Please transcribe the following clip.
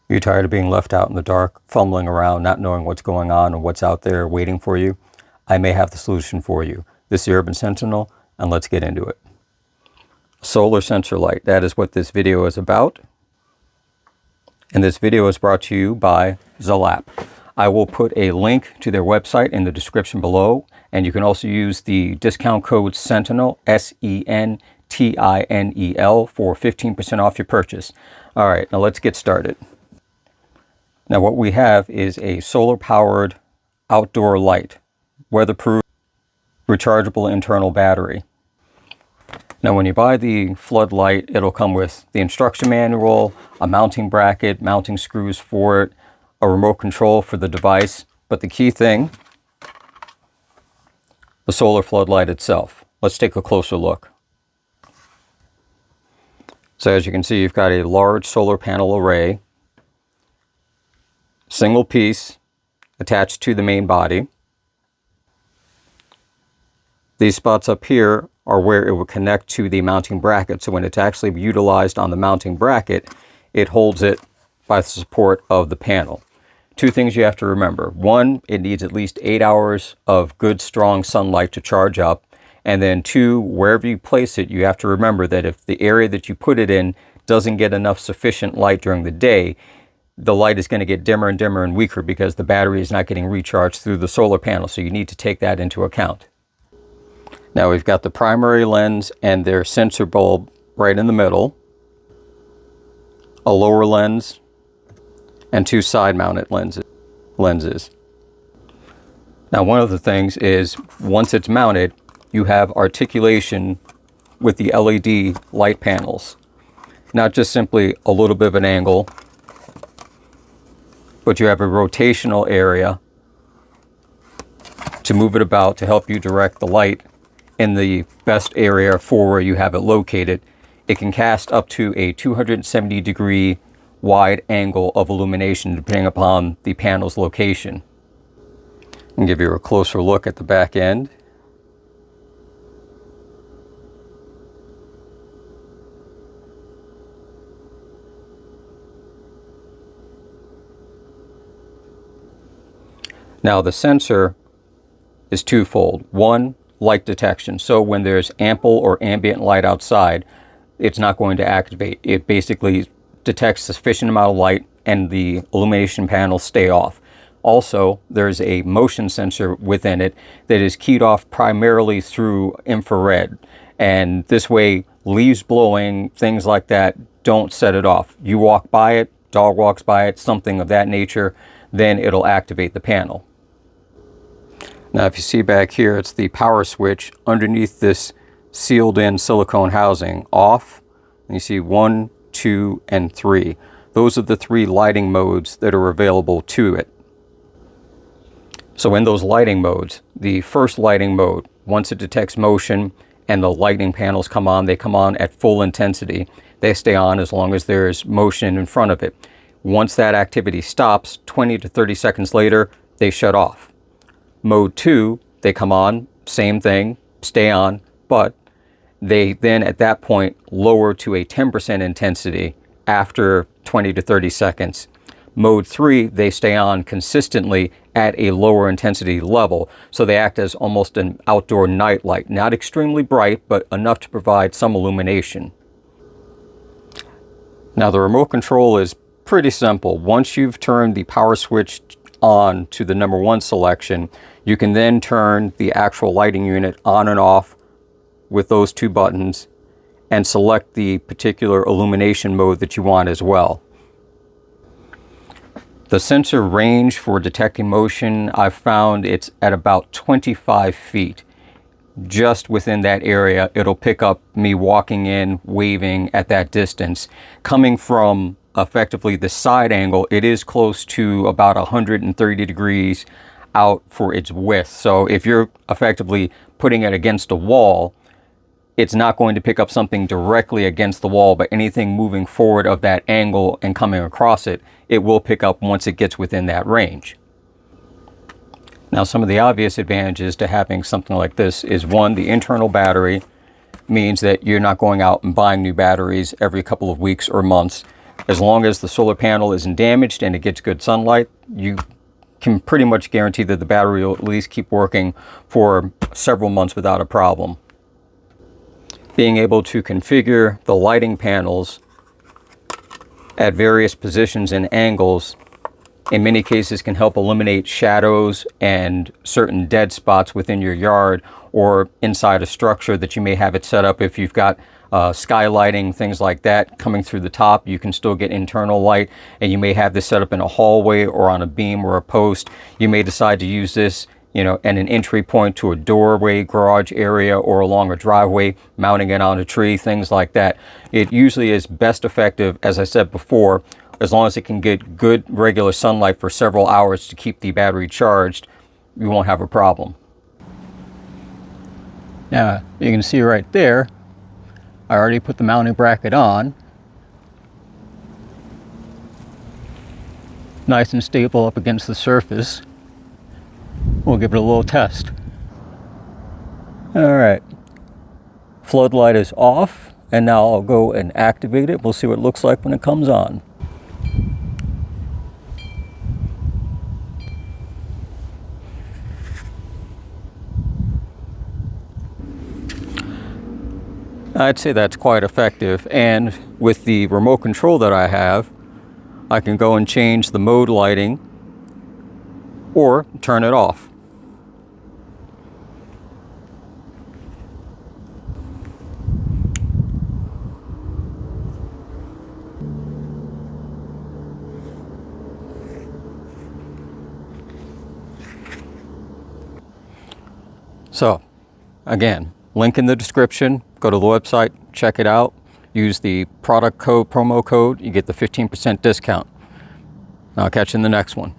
You're tired of being left out in the dark, fumbling around, not knowing what's going on and what's out there waiting for you? I may have the solution for you. This is the Urban Sentinel, and let's get into it. Solar sensor light, that is what this video is about. And this video is brought to you by ZALAP. I will put a link to their website in the description below, and you can also use the discount code Sentinel, Sentinel, for 15% off your purchase. All right, now let's get started. Now what we have is a solar-powered outdoor light, weatherproof, rechargeable internal battery. Now when you buy the floodlight, it'll come with the instruction manual, a mounting bracket, mounting screws for it, a remote control for the device, but the key thing, the solar floodlight itself. Let's take a closer look. So as you can see, you've got a large solar panel array, single piece attached to the main body. These spots up here are where it will connect to the mounting bracket. So when it's actually utilized on the mounting bracket, it holds it by the support of the panel. Two things you have to remember. One, it needs at least 8 hours of good, strong sunlight to charge up. And then two, wherever you place it, you have to remember that if the area that you put it in doesn't get enough sufficient light during the day, the light is going to get dimmer and dimmer and weaker because the battery is not getting recharged through the solar panel. So you need to take that into account. Now we've got the primary lens and their sensor bulb right in the middle, a lower lens, and two side-mounted lenses. Now one of the things is, once it's mounted, you have articulation with the LED light panels. Not just simply a little bit of an angle, but you have a rotational area to move it about to help you direct the light in the best area for where you have it located. It can cast up to a 270-degree wide angle of illumination depending upon the panel's location. And give you a closer look at the back end. Now the sensor is twofold. One, light detection. So when there's ample or ambient light outside, it's not going to activate. It basically detects sufficient amount of light and the illumination panels stay off. Also, there's a motion sensor within it that is keyed off primarily through infrared. And this way, leaves blowing, things like that, don't set it off. You walk by it, dog walks by it, something of that nature, then it'll activate the panel. Now if you see back here, it's the power switch underneath this sealed in silicone housing, off, and you see 1, 2, and 3. Those are the 3 lighting modes that are available to it. So in those lighting modes, the first lighting mode, once it detects motion and the lighting panels come on, they come on at full intensity. They stay on as long as there's motion in front of it. Once that activity stops, 20 to 30 seconds later, they shut off. Mode 2, they come on, same thing, stay on, but they then at that point lower to a 10% intensity after 20 to 30 seconds. Mode 3, they stay on consistently at a lower intensity level, so they act as almost an outdoor night light. Not extremely bright, but enough to provide some illumination. Now the remote control is pretty simple. Once you've turned the power switch on to the number 1 selection, you can then turn the actual lighting unit on and off with those 2 buttons and select the particular illumination mode that you want as well. The sensor range for detecting motion, I've found it's at about 25 feet. Just within that area, it'll pick up me walking in, waving at that distance. Coming from effectively the side angle, it is close to about 130 degrees out for its width. So if you're effectively putting it against a wall, it's not going to pick up something directly against the wall, but anything moving forward of that angle and coming across it, it will pick up once it gets within that range. Now, some of the obvious advantages to having something like this is, one, the internal battery means that you're not going out and buying new batteries every couple of weeks or months. As long as the solar panel isn't damaged and it gets good sunlight, you can pretty much guarantee that the battery will at least keep working for several months without a problem. Being able to configure the lighting panels at various positions and angles in many cases can help eliminate shadows and certain dead spots within your yard or inside a structure that you may have it set up. If you've got skylighting, things like that coming through the top, you can still get internal light, and you may have this set up in a hallway or on a beam or a post. You may decide to use this, at an entry point to a doorway, garage area, or along a driveway, mounting it on a tree, things like that. It usually is best effective, as I said before, as long as it can get good regular sunlight for several hours to keep the battery charged, you won't have a problem. Now, you can see right there, I already put the mounting bracket on. Nice and stable up against the surface. We'll give it a little test. All right, floodlight is off, and now I'll go and activate it. We'll see what it looks like when it comes on. I'd say that's quite effective, and with the remote control that I have, I can go and change the mode lighting or turn it off. So, again, link in the description. Go to the website, check it out. Use the product code, promo code, you get the 15% discount. I'll catch you in the next one.